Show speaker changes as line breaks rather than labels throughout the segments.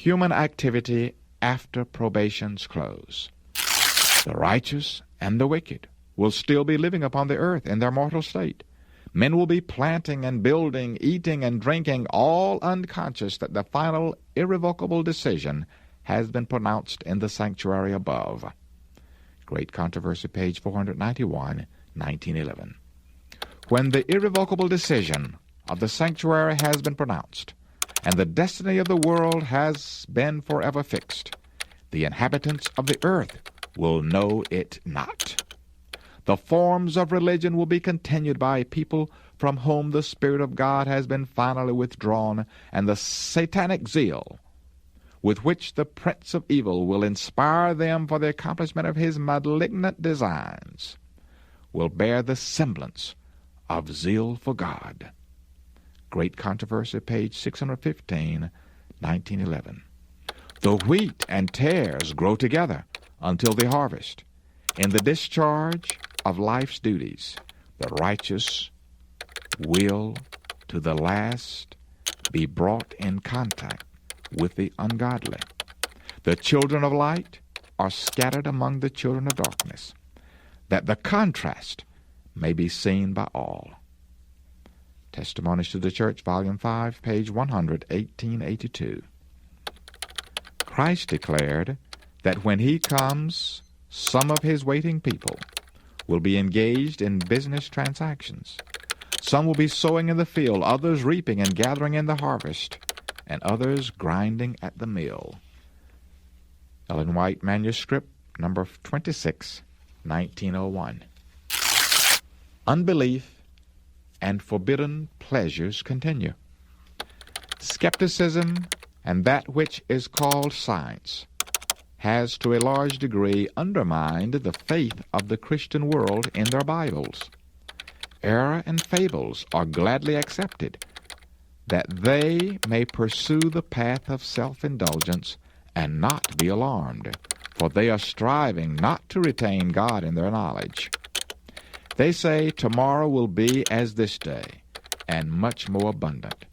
human activity after probation's close. The righteous and the wicked will still be living upon the earth in their mortal state. Men will be planting and building, eating and drinking, all unconscious that the final irrevocable decision has been pronounced in the sanctuary above. Great Controversy, page 491, 1911. When the irrevocable decision of the sanctuary has been pronounced, and the destiny of the world has been forever fixed, the inhabitants of the earth will know it not. The forms of religion will be continued by people from whom the Spirit of God has been finally withdrawn, and the satanic zeal with which the Prince of Evil will inspire them for the accomplishment of his malignant designs will bear the semblance of zeal for God. Great Controversy, page 615, 1911. The wheat and tares grow together until the harvest. In the discharge of life's duties, the righteous will to the last be brought in contact with the ungodly. The children of light are scattered among the children of darkness, that the contrast may be seen by all. Testimonies to the Church, Volume 5, page 100, 1882. Christ declared that when he comes, some of his waiting people will be engaged in business transactions. Some will be sowing in the field, others reaping and gathering in the harvest, and others grinding at the mill. Ellen White Manuscript, number 26, 1901. Unbelief and forbidden pleasures continue. Skepticism and that which is called science has to a large degree undermined the faith of the Christian world in their Bibles. Error and fables are gladly accepted, that they may pursue the path of self-indulgence and not be alarmed, for they are striving not to retain God in their knowledge. They say tomorrow will be as this day, and much more abundant.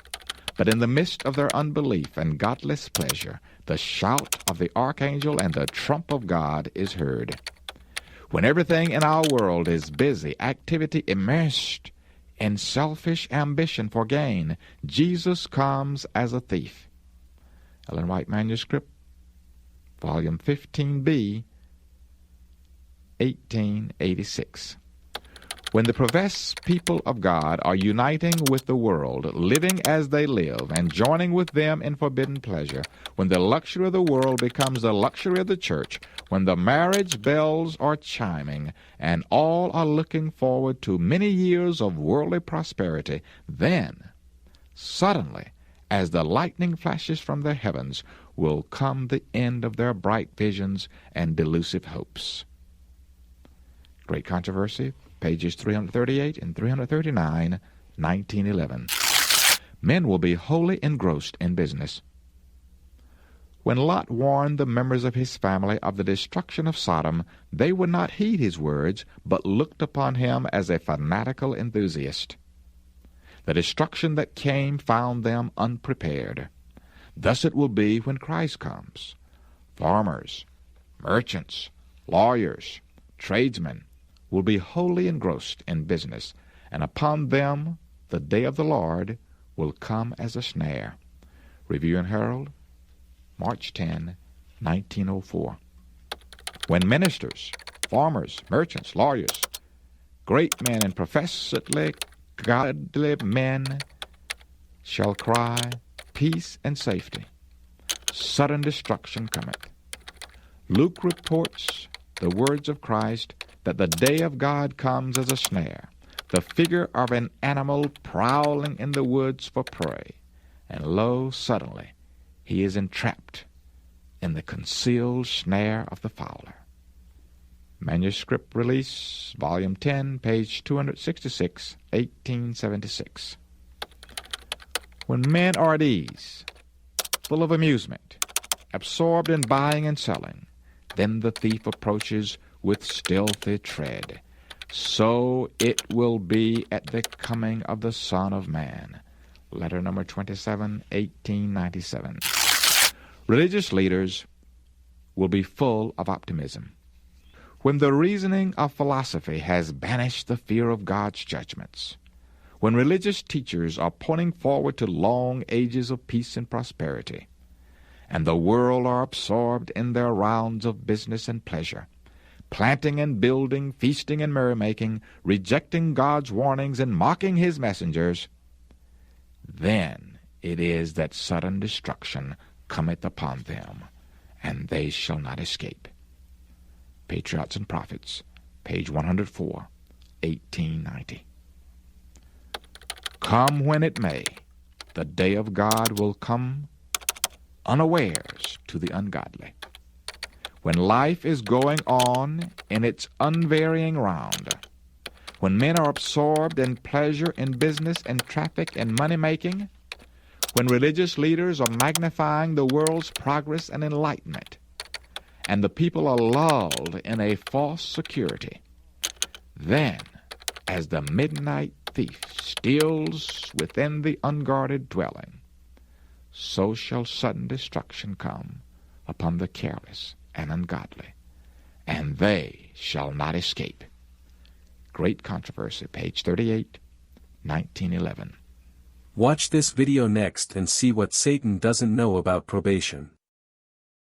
But in the midst of their unbelief and godless pleasure, the shout of the archangel and the trump of God is heard. When everything in our world is busy activity immersed in selfish ambition for gain, Jesus comes as a thief. Ellen White Manuscript, Volume 15B, 1886. When the professed people of God are uniting with the world, living as they live, and joining with them in forbidden pleasure, when the luxury of the world becomes the luxury of the church, when the marriage bells are chiming, and all are looking forward to many years of worldly prosperity, then, suddenly, as the lightning flashes from the heavens, will come the end of their bright visions and delusive hopes. Great Controversy, pages 338 and 339, 1911. Men will be wholly engrossed in business. When Lot warned the members of his family of the destruction of Sodom, they would not heed his words, but looked upon him as a fanatical enthusiast. The destruction that came found them unprepared. Thus it will be when Christ comes. Farmers, merchants, lawyers, tradesmen will be wholly engrossed in business, and upon them the day of the Lord will come as a snare. Review and Herald, March 10, 1904. When ministers, farmers, merchants, lawyers, great men and professedly godly men shall cry, peace and safety, sudden destruction cometh. Luke reports the words of Christ that the day of God comes as a snare, the figure of an animal prowling in the woods for prey, and lo, suddenly he is entrapped in the concealed snare of the fowler. Manuscript Release, Volume 10, page 266, 1876. When men are at ease, full of amusement, absorbed in buying and selling, then the thief approaches with stealthy tread. So it will be at the coming of the Son of Man. Letter number 27, 1897. Religious leaders will be full of optimism. When the reasoning of philosophy has banished the fear of God's judgments, when religious teachers are pointing forward to long ages of peace and prosperity, and the world are absorbed in their rounds of business and pleasure, planting and building, feasting and merrymaking, rejecting God's warnings and mocking His messengers, then it is that sudden destruction cometh upon them, and they shall not escape. Patriots and Prophets, page 104, 1890. Come when it may, the day of God will come unawares to the ungodly. When life is going on in its unvarying round, when men are absorbed in pleasure, in business, and traffic, and money-making, when religious leaders are magnifying the world's progress and enlightenment, and the people are lulled in a false security, then, as the midnight thief steals within the unguarded dwelling, so shall sudden destruction come upon the careless and ungodly, and they shall not escape. Great Controversy, page 38, 1911.
Watch this video next and see what Satan doesn't know about probation.